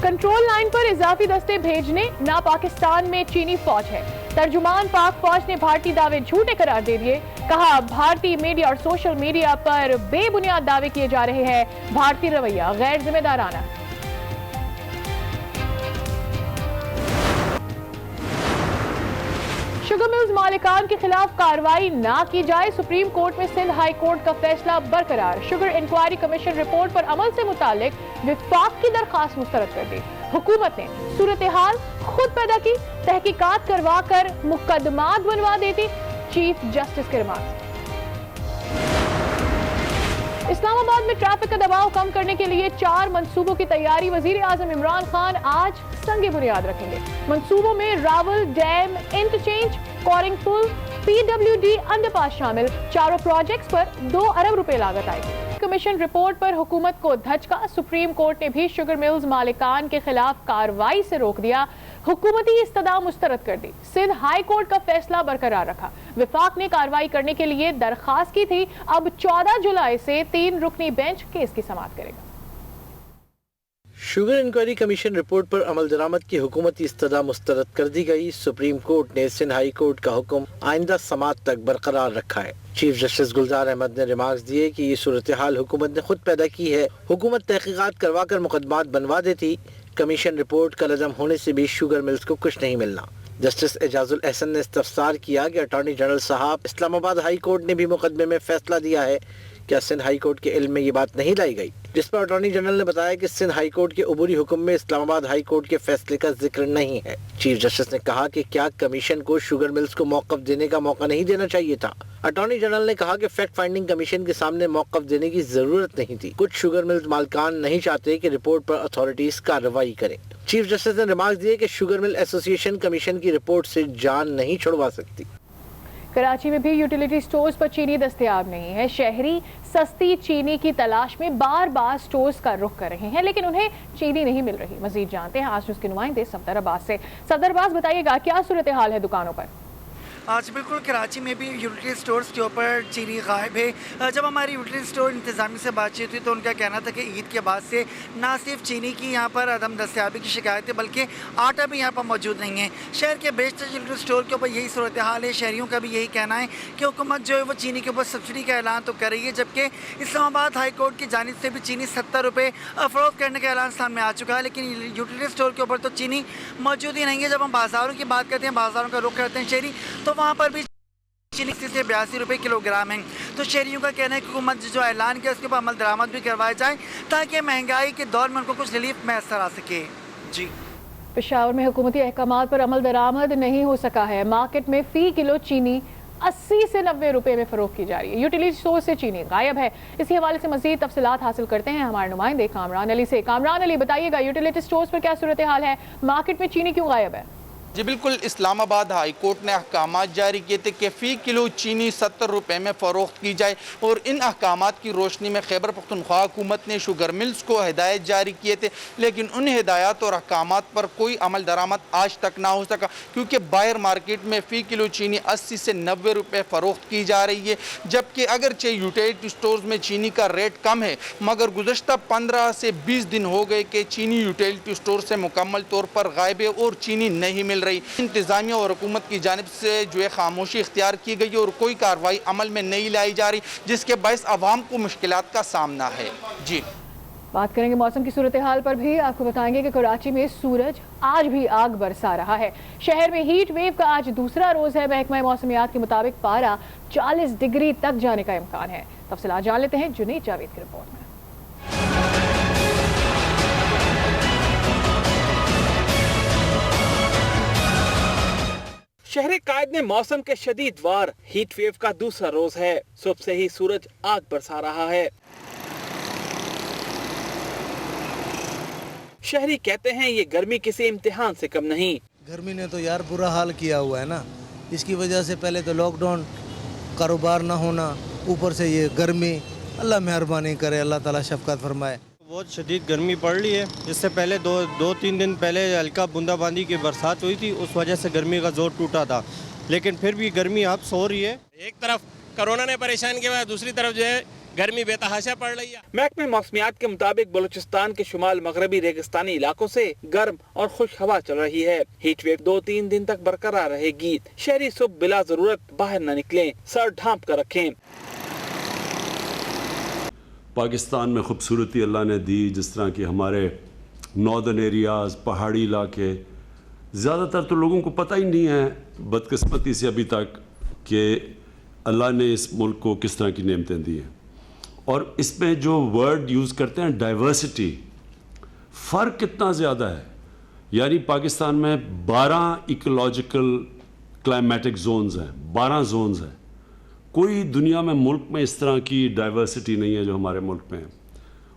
Control line पर इजाफी दस्ते भेजने ना पाकिस्तान में चीनी फौज है। तर्जुमान पाक फौज ने भारतीय दावे झूठे करार दे दिए। कहा भारतीय मीडिया और सोशल मीडिया पर बेबुनियाद दावे किए जा रहे हैं। भारतीय रवैया गैर जिम्मेदाराना। शुगर मिल्स मालिकान के खिलाफ कार्रवाई ना की जाए, सुप्रीम कोर्ट में सिंध हाई कोर्ट का फैसला बरकरार। शुगर इंक्वायरी कमीशन रिपोर्ट पर अमल से मुतालिक विफाक की दरखास्त मुस्तरद कर दी। हुकूमत ने सूरत हाल खुद पैदा की, तहकीकात करवा कर मुकदमात बनवा देती, चीफ जस्टिस के रिमार्क। इस्लामाबाद में ट्रैफिक का दबाव कम करने के लिए 4 मंसूबों की तैयारी। वजीर आजम इमरान खान आज संगे बुनियाद रखेंगे। मंसूबों में रावल डैम इंटरचेंज, कोरिंग पुल, PWD अंडरपास शामिल। चारों प्रोजेक्ट्स पर 2 अरब रुपए लागत आएगी। कमीशन रिपोर्ट पर हुकूमत को धचका। सुप्रीम कोर्ट ने भी शुगर मिल्स मालिकान के खिलाफ कार्रवाई से रोक दिया। हुकूमती इस्तदा मुस्तरद कर दी। सिंध हाई कोर्ट का फैसला बरकरार रखा। विफाक ने कार्रवाई करने के लिए दरखास्त की थी। अब 14 जुलाई से 3 रुकनी बेंच केस की समाअत करेगा। शुगर इंक्वायरी कमीशन रिपोर्ट पर अमल दरामद की हुकूमती इस्तदा मुस्तरद कर दी गई। सुप्रीम कोर्ट ने सिंध हाई कोर्ट का हुक्म आइंदा समाअत तक बरकरार रखा है। चीफ जस्टिस गुलजार अहमद ने रिमार्क्स दिए कि ये सूरत हाल हुकूमत ने खुद पैदा की है। हुकूमत तहकीकात करवा कर मुकदमात बनवा देती। कमीशन रिपोर्ट का लज़म होने से भी शुगर मिल्स को कुछ नहीं मिलना। जस्टिस एजाजुल एहसन ने इस्तफसार किया कि अटॉर्नी जनरल साहब, इस्लामाबाद हाई कोर्ट ने भी मुकदमे में फैसला दिया है, क्या सिंध हाई कोर्ट के इल्म में ये बात नहीं लाई गई? जिस पर अटॉर्नी जनरल ने बताया कि सिंध हाई कोर्ट के अबूरी हुक्म में इस्लामाबाद हाई कोर्ट के फैसले का जिक्र नहीं है। चीफ जस्टिस ने कहा कि क्या कमीशन को शुगर मिल्स को मौक़िफ़ देने का मौका नहीं देना चाहिए था? अटॉर्नी जनरल ने कहा कि फैक्ट फाइंडिंग कमीशन के सामने मौक़िफ़ देने की जरूरत नहीं थी। कुछ शुगर मिल्स मालिकान नहीं चाहते कि रिपोर्ट पर अथॉरिटीज कार्रवाई करें। चीफ जस्टिस ने रिमार्क दिए कि शुगर मिल एसोसिएशन कमीशन की रिपोर्ट से जान नहीं छुड़वा सकती। कराची में भी यूटिलिटी स्टोर्स पर चीनी दस्तयाब नहीं है। शहरी सस्ती चीनी की तलाश में बार बार स्टोर्स का रुख कर रहे हैं, लेकिन उन्हें चीनी नहीं मिल रही। मजीद जानते हैं आज न्यूज़ के नुमाइंदे सफदर अब्बास से। सफदर अब्बास, बताइएगा क्या सूरत हाल है दुकानों पर? आज बिल्कुल कराची में भी यूटिलिटी स्टोर्स के ऊपर चीनी गायब है। जब हमारी यूटिलिटी स्टोर इंतजामी से बातचीत हुई तो उनका कहना था कि ईद के बाद से ना सिर्फ चीनी की यहाँ पर अदम दस्तयाबी की शिकायत है, बल्कि आटा भी यहाँ पर मौजूद नहीं है। शहर के बेशतर यूटिलिटी स्टोर के ऊपर यही सूरत हाल है। शहरियों का भी यही कहना है कि हुकूमत जो है वो चीनी के ऊपर सब्सिडी का ऐलान तो कर रही है, जबकि इस्लामाबाद हाई कोर्ट की जानिब से भी चीनी 70 रुपये फ़रोख्त करने का ऐलान सामने आ चुका है, लेकिन यूटिलिटी स्टोर के ऊपर तो चीनी मौजूद ही नहीं है। जब हम बाज़ारों की बात करते हैं, बाज़ारों का रुख करते हैं शहरी, तो वहाँ पर भी चीनी से 82 रुपये किलोग्राम है। तो शहरियों का कहना है कि हुकूमत जो ऐलान किया उसके ऊपर अमल दरामद भी करवाया जाए, ताकि महंगाई के दौर में उनको कुछ रिलीफ मैसर आ सके। जी, पेशावर में हुकूमती अहकामात पर अमल दरामद नहीं हो सका है। मार्केट में फ़ी किलो चीनी 80 से 90 रुपए में फरोख्त की जा रही है। यूटिलिटी स्टोर से चीनी गायब है। इसी हवाले से मजीद तफसीलात हासिल करते हैं हमारे नुमाइंदे कामरान अली से। कामरान अली, बताइएगा यूटिलिटी स्टोर्स पर क्या सूरत हाल है? मार्केट में चीनी क्यों गायब है? जी बिल्कुल, इस्लामाबाद हाई कोर्ट ने अहकामात जारी किए थे कि फ़ी किलो चीनी 70 रुपये में फ़रोख्त की जाए, और इन अहकामात की रोशनी में खैबर पख्तूनख्वा हुकूमत ने शुगर मिल्स को हिदायत जारी किए थे, लेकिन उन हिदायत और अहकामात पर कोई अमल दरामद आज तक ना हो सका, क्योंकि बाहर मार्केट में फ़ी किलो चीनी 80 से 90 रुपये फ़रोख्त की जा रही है। जबकि अगरचे यूटिलिटी स्टोर्स में चीनी का रेट कम है, मगर गुज़श्ता 15 से 20 दिन हो गए कि चीनी यूटिलिटी स्टोर से मुकम्मल तौर पर गायब है और चीनी नहीं मिल रही। इंतजामिया और हुकूमत की जानिब से जो है खामोशी इख्तियार की गई और कोई कार्रवाई अमल में नहीं लाई जा रही, जिसके बायस अवाम को मुश्किलात का सामना है। जी, बात करेंगे मौसम की सूरत हाल पर भी। आपको बताएंगे कि कराची में सूरज आज भी आग बरसा रहा है। शहर में हीट वेव का आज दूसरा रोज है। महकमा मौसमियात के मुताबिक पारा 40 डिग्री तक जाने का इम्कान है। तफसीलात जान लेते हैं जुनैद जावेद की रिपोर्ट में। शहर कायद में मौसम के शदीद वार हीट वेव का दूसरा रोज है। सुबह से ही सूरज आग बरसा रहा है। शहरी कहते हैं ये गर्मी किसी इम्तिहान से कम नहीं। गर्मी ने तो यार बुरा हाल किया हुआ है ना, इसकी वजह से पहले तो लॉकडाउन, कारोबार ना होना, ऊपर से ये गर्मी। अल्लाह मेहरबानी करे, अल्लाह ताला शफकत फरमाए। बहुत शदीद गर्मी पड़ रही है। इससे पहले दो तीन दिन पहले हल्का बूंदाबांदी की बरसात हुई थी, उस वजह से गर्मी का जोर टूटा था, लेकिन फिर भी गर्मी अब सो रही है। एक तरफ कोरोना ने परेशान किया, दूसरी तरफ जो है गर्मी बेतहाशा पड़ रही है। महकमे मौसमियात के मुताबिक बलूचिस्तान के शुमाल मगरबी रेगिस्तानी इलाकों से गर्म और खुश हवा चल रही है। हीट वेव 2-3 दिन तक बरकरार रहेगी। शहरी सुबह बिला जरूरत बाहर न निकलें, सर ढांप कर रखें। पाकिस्तान में खूबसूरती अल्लाह ने दी, जिस तरह की हमारे नॉर्दर्न एरियाज़, पहाड़ी इलाके, ज़्यादातर तो लोगों को पता ही नहीं है बदकिस्मती से अभी तक कि अल्लाह ने इस मुल्क को किस तरह की नेमतें दी हैं। और इसमें जो वर्ड यूज़ करते हैं डाइवर्सिटी, फ़र्क कितना ज़्यादा है। यानी पाकिस्तान में 12 इकोलॉजिकल क्लाइमेटिक जोन्स हैं, 12 जोन्स हैं। कोई दुनिया में मुल्क में इस तरह की डाइवर्सिटी नहीं है जो हमारे मुल्क में है।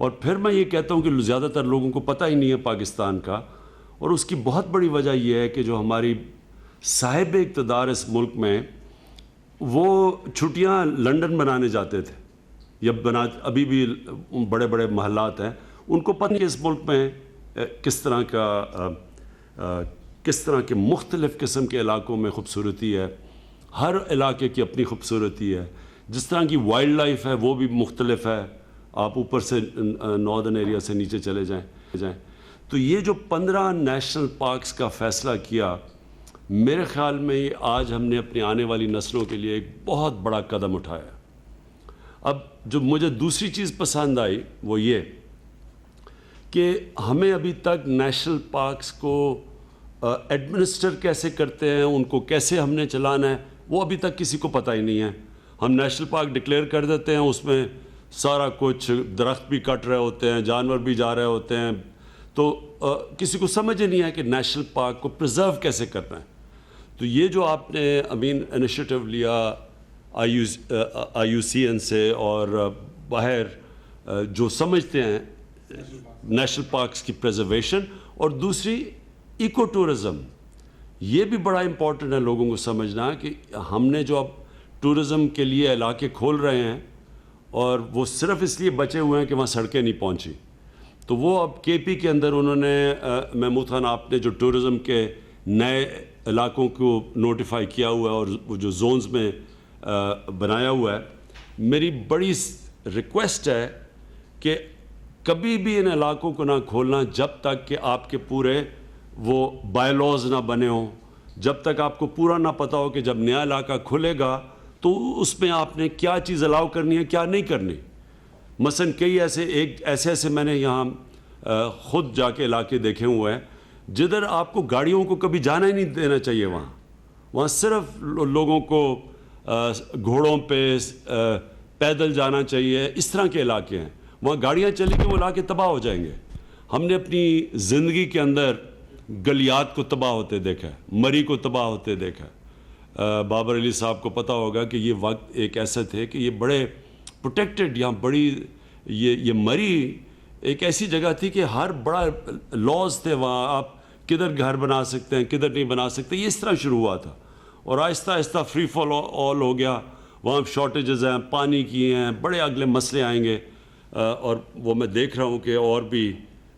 और फिर मैं ये कहता हूँ कि ज़्यादातर लोगों को पता ही नहीं है पाकिस्तान का, और उसकी बहुत बड़ी वजह यह है कि जो हमारी साहिब इक़्तिदार इस मुल्क में, वो छुट्टियाँ लंदन बनाने जाते थे या अभी भी बड़े बड़े महल्लात हैं, उनको पता नहीं इस मुल्क में किस तरह के मुख्तलिफ़ किस्म के इलाकों में खूबसूरती है। हर इलाके की अपनी खूबसूरती है। जिस तरह की वाइल्ड लाइफ है वो भी मुख्तलिफ है। आप ऊपर से नॉर्दर्न एरिया से नीचे चले जाएं तो ये जो 15 नेशनल पार्क्स का फ़ैसला किया, मेरे ख़्याल में आज हमने अपनी आने वाली नस्लों के लिए एक बहुत बड़ा कदम उठाया। अब जो मुझे दूसरी चीज़ पसंद आई वो ये कि हमें अभी तक नेशनल पार्क्स को एडमिनिस्टर कैसे करते हैं, उनको कैसे हमने चलाना है, वो अभी तक किसी को पता ही नहीं है। हम नेशनल पार्क डिक्लेयर कर देते हैं, उसमें सारा कुछ, दरख्त भी कट रहे होते हैं, जानवर भी जा रहे होते हैं, तो किसी को समझ ही नहीं है कि नेशनल पार्क को प्रिजर्व कैसे करना है। तो ये जो आपने अमीन इनिशिएटिव लिया IUCN से और बाहर जो समझते हैं नेशनल पार्क्स की प्रिजर्वेशन, और दूसरी इको टूरिज़म, ये भी बड़ा इम्पॉर्टेंट है लोगों को समझना कि हमने जो अब टूरिज़म के लिए इलाके खोल रहे हैं और वो सिर्फ इसलिए बचे हुए हैं कि वहाँ सड़कें नहीं पहुँची, तो वो अब KP के अंदर उन्होंने महमूद खान आपने जो टूरिज़म के नए इलाकों को नोटिफाई किया हुआ है और वो जो जोन्स में बनाया हुआ है, मेरी बड़ी रिक्वेस्ट है कि कभी भी इन इलाकों को ना खोलना जब तक कि आपके पूरे वो बायलॉज ना बने हों, जब तक आपको पूरा ना पता हो कि जब नया इलाका खुलेगा तो उसमें आपने क्या चीज़ अलाउ करनी है, क्या नहीं करनी। मसलन कई ऐसे मैंने यहाँ ख़ुद जाके इलाके देखे हुए हैं जिधर आपको गाड़ियों को कभी जाना ही नहीं देना चाहिए। वहाँ सिर्फ लोगों को घोड़ों पे पैदल जाना चाहिए। इस तरह के इलाके हैं, वहाँ गाड़ियाँ चलेंगी वो इलाके तबाह हो जाएंगे। हमने अपनी ज़िंदगी के अंदर गलियात को तबाह होते देखा है, मरी को तबाह होते देखा है। बाबर अली साहब को पता होगा कि ये वक्त एक ऐसे थे कि ये बड़े प्रोटेक्टेड, यहाँ बड़ी ये मरी एक ऐसी जगह थी कि हर बड़ा लॉज थे वहाँ, आप किधर घर बना सकते हैं, किधर नहीं बना सकते, ये इस तरह शुरू हुआ था। और Aahista Aahista free fall all हो गया। वहाँ शॉर्टेजेस हैं, पानी की हैं, बड़े अगले मसले आएंगे। और वो मैं देख रहा हूँ कि और भी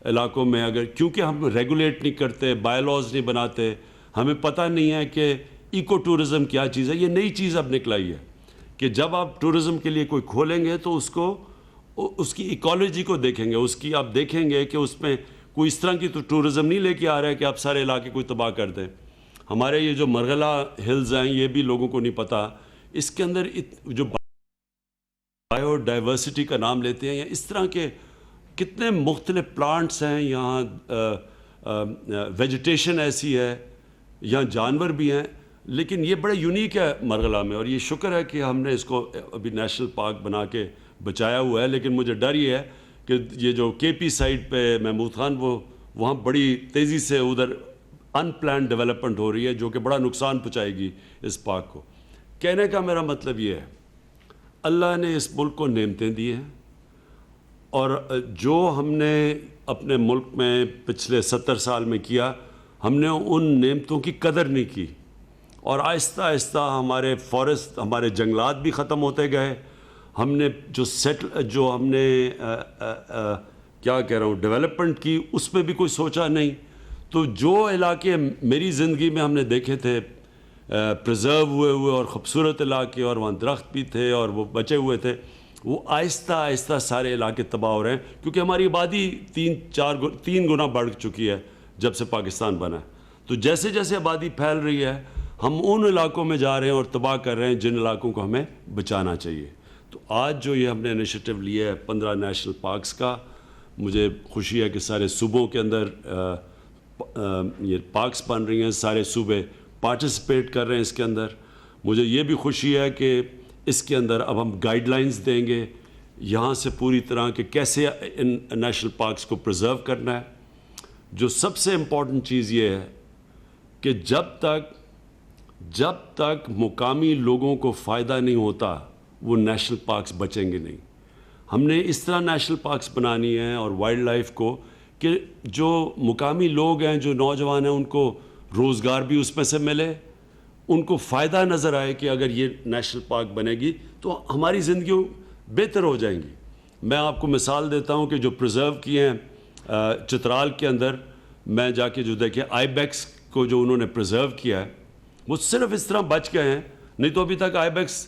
इलाकों में अगर, क्योंकि हम रेगुलेट नहीं करते, बायलॉज नहीं बनाते, हमें पता नहीं है कि इको टूरिज़म क्या चीज़ है। ये नई चीज़ अब निकलाई है कि जब आप टूरिज़म के लिए कोई खोलेंगे तो उसकी इकोलॉजी को देखेंगे, उसकी आप देखेंगे कि उसमें कोई इस तरह की तो टूरिज़म नहीं लेके आ रहा है कि आप सारे इलाके को तबाह कर दें। हमारे ये जो मरगला हिल्स हैं ये भी लोगों को नहीं पता, इसके अंदर जो बायोडाइवर्सिटी का नाम लेते हैं या इस तरह के कितने मुख्तलिफ प्लांट्स हैं यहाँ, वेजिटेशन ऐसी है, यहाँ जानवर भी हैं, लेकिन ये बड़ा यूनिक है मरगला में। और ये शुक्र है कि हमने इसको अभी नेशनल पार्क बना के बचाया हुआ है। लेकिन मुझे डर ये है कि ये जो KP साइड पे महमूद खान, वो वहाँ बड़ी तेज़ी से उधर अनप्लान डेवलपमेंट हो रही है जो कि बड़ा नुकसान पहुँचाएगी इस पार्क को। कहने का मेरा मतलब ये है, अल्लाह ने इस मुल्क को नेमतें दी हैं और जो हमने अपने मुल्क में पिछले 70 साल में किया, हमने उन नेमतों की कदर नहीं की और आहिस्ता आहिस्ता हमारे फॉरेस्ट, हमारे जंगलात भी ख़त्म होते गए। हमने जो हमने क्या कह रहा हूँ डेवलपमेंट की, उसमें भी कोई सोचा नहीं। तो जो इलाके मेरी ज़िंदगी में हमने देखे थे प्रिजर्व हुए और ख़ूबसूरत इलाके और वहाँ दरख्त भी थे और वो बचे हुए थे, وہ آہستہ آہستہ سارے علاقے تباہ ہو رہے ہیں کیونکہ ہماری آبادی تین گنا بڑھ چکی ہے جب سے پاکستان بنا ہے. تو جیسے جیسے آبادی پھیل رہی ہے ہم ان علاقوں میں جا رہے ہیں اور تباہ کر رہے ہیں جن علاقوں کو ہمیں بچانا چاہیے. تو آج جو یہ ہم نے انیشیٹو لیا ہے 15 نیشنل پارکس کا, مجھے خوشی ہے کہ سارے صوبوں کے اندر یہ پارکس بن رہی ہیں, سارے صوبے پارٹیسپیٹ کر رہے ہیں اس کے اندر. مجھے یہ بھی خوشی ہے کہ اس کے اندر اب ہم گائیڈ لائنز دیں گے یہاں سے پوری طرح کہ کیسے ان نیشنل پارکس کو پرزرو کرنا ہے. جو سب سے امپورٹنٹ چیز یہ ہے کہ جب تک مقامی لوگوں کو فائدہ نہیں ہوتا وہ نیشنل پارکس بچیں گے نہیں. ہم نے اس طرح نیشنل پارکس بنانی ہے اور وائلڈ لائف کو کہ جو مقامی لوگ ہیں, جو نوجوان ہیں, ان کو روزگار بھی اس میں سے ملے, ان کو فائدہ نظر آئے کہ اگر یہ نیشنل پارک بنے گی تو ہماری زندگیوں بہتر ہو جائیں گی. میں آپ کو مثال دیتا ہوں کہ جو پرزرو کیے ہیں چترال کے اندر, میں جا کے جو دیکھیں آئی بیکس کو جو انہوں نے پرزرو کیا ہے وہ صرف اس طرح بچ گئے ہیں, نہیں تو ابھی تک آئی بیکس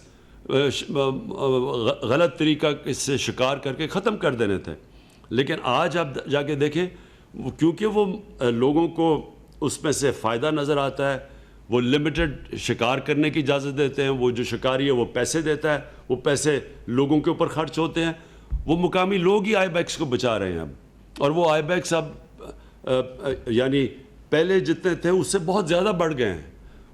غلط طریقہ اس سے شکار کر کے ختم کر دینے تھے. لیکن آج آپ جا کے دیکھیں کیونکہ وہ لوگوں کو اس میں سے فائدہ نظر آتا ہے, وہ لمیٹڈ شکار کرنے کی اجازت دیتے ہیں, وہ جو شکاری ہے وہ پیسے دیتا ہے, وہ پیسے لوگوں کے اوپر خرچ ہوتے ہیں, وہ مقامی لوگ ہی آئی بیکس کو بچا رہے ہیں اب. اور وہ آئی بیکس اب یعنی پہلے جتنے تھے اس سے بہت زیادہ بڑھ گئے ہیں.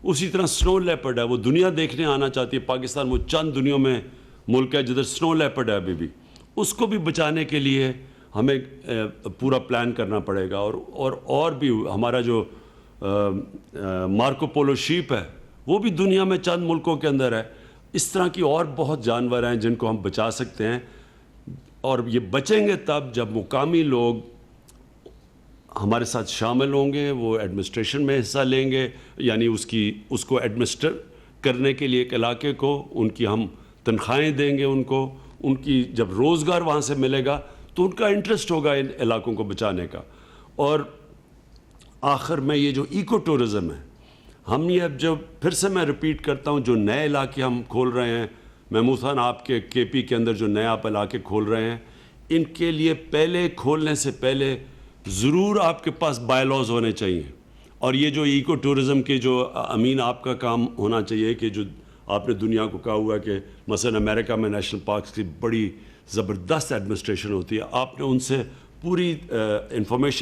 اسی طرح سنو لیپرڈ ہے, وہ دنیا دیکھنے آنا چاہتی ہے پاکستان, وہ چند دنیا میں ملک ہے جدھر سنو لیپرڈ ہے ابھی بھی. اس کو بھی بچانے کے لیے ہمیں پورا پلان کرنا پڑے گا. اور بھی ہمارا جو مارکو پولو شیپ ہے وہ بھی دنیا میں چند ملکوں کے اندر ہے. اس طرح کی اور بہت جانور ہیں جن کو ہم بچا سکتے ہیں, اور یہ بچیں گے تب جب مقامی لوگ ہمارے ساتھ شامل ہوں گے, وہ ایڈمنسٹریشن میں حصہ لیں گے, یعنی اس کو ایڈمنسٹر کرنے کے لیے ایک علاقے کو ان کی ہم تنخواہیں دیں گے, ان کی جب روزگار وہاں سے ملے گا تو ان کا انٹرسٹ ہوگا ان علاقوں کو بچانے کا. اور آخر میں یہ جو ایکو ٹورزم ہے, ہم یہ اب جو پھر سے میں ریپیٹ کرتا ہوں, جو نئے علاقے ہم کھول رہے ہیں, محمود خان آپ کے کے پی کے اندر جو نئے آپ علاقے کھول رہے ہیں, ان کے لیے پہلے کھولنے سے پہلے ضرور آپ کے پاس بائی لاز ہونے چاہیے. اور یہ جو ایکو ٹورزم کے جو امین آپ کا کام ہونا چاہیے کہ جو آپ نے دنیا کو کہا ہوا کہ مثلا امریکہ میں نیشنل پارکس کی بڑی زبردست ایڈمنسٹریشن ہوتی ہے, آپ نے ان سے پوری انفارمیشن